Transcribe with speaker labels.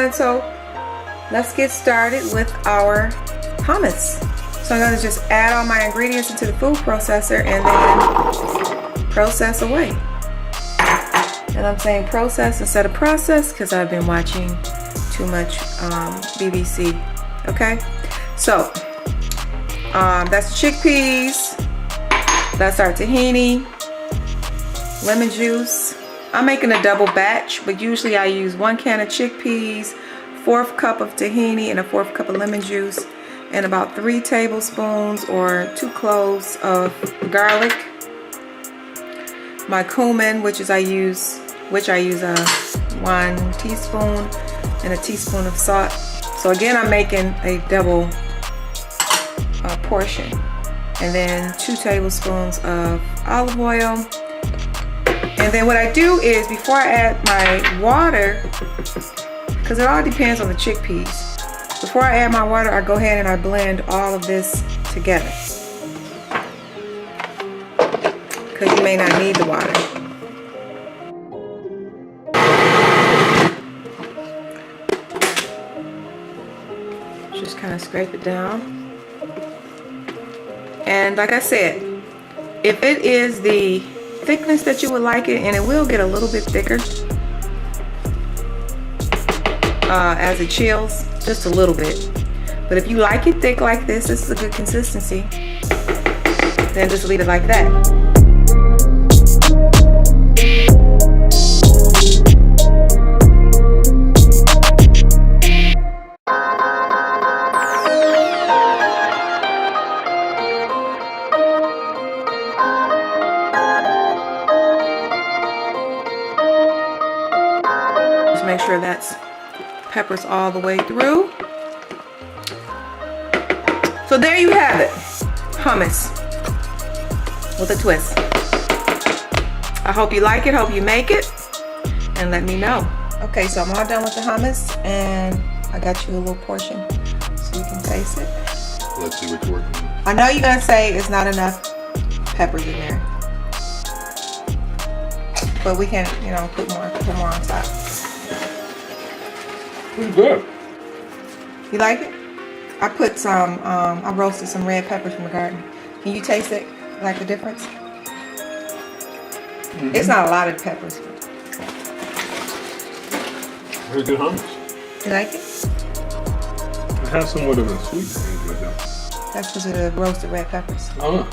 Speaker 1: everyone. So let's get started with our hummus. So I'm going to just add all my ingredients into the food processor and then process away. And I'm saying process instead of process because I've been watching too much BBC. Okay, so that's chickpeas, that's our tahini, lemon juice. I'm making a double batch, but usually I use 1 can of chickpeas, 1/4 cup of tahini, and a 1/4 cup of lemon juice, and about 3 tablespoons or 2 cloves of garlic. My cumin, which I use 1 teaspoon, and a teaspoon of salt. So again, I'm making a double portion, and then 2 tablespoons of olive oil. And then what I do is, before I add my water, because it all depends on the chickpeas, before I add my water, I go ahead and I blend all of this together, because you may not need the water. Just kind of scrape it down. And like I said, if it is the thickness that you would like it, and it will get a little bit thicker as it chills, just a little bit. But if you like it thick like this is a good consistency, then just leave it like that. Make sure that's peppers all the way through. So there you have it, hummus with a twist. I hope you like it, hope you make it, and let me know. Okay, so I'm all done with the hummus, and I got you a little portion so you can taste it.
Speaker 2: Let's see what you're working with.
Speaker 1: I know you're gonna say it's not enough peppers in there, but we can, you know, put more on top.
Speaker 2: Pretty good.
Speaker 1: You like it? I put some, I roasted some red peppers from the garden. Can you taste it? Like the difference? Mm-hmm. It's not a lot of peppers.
Speaker 2: Very good hummus.
Speaker 1: You like it?
Speaker 2: It has somewhat of a sweet thing to it though.
Speaker 1: That's because of the roasted red peppers.
Speaker 2: Oh.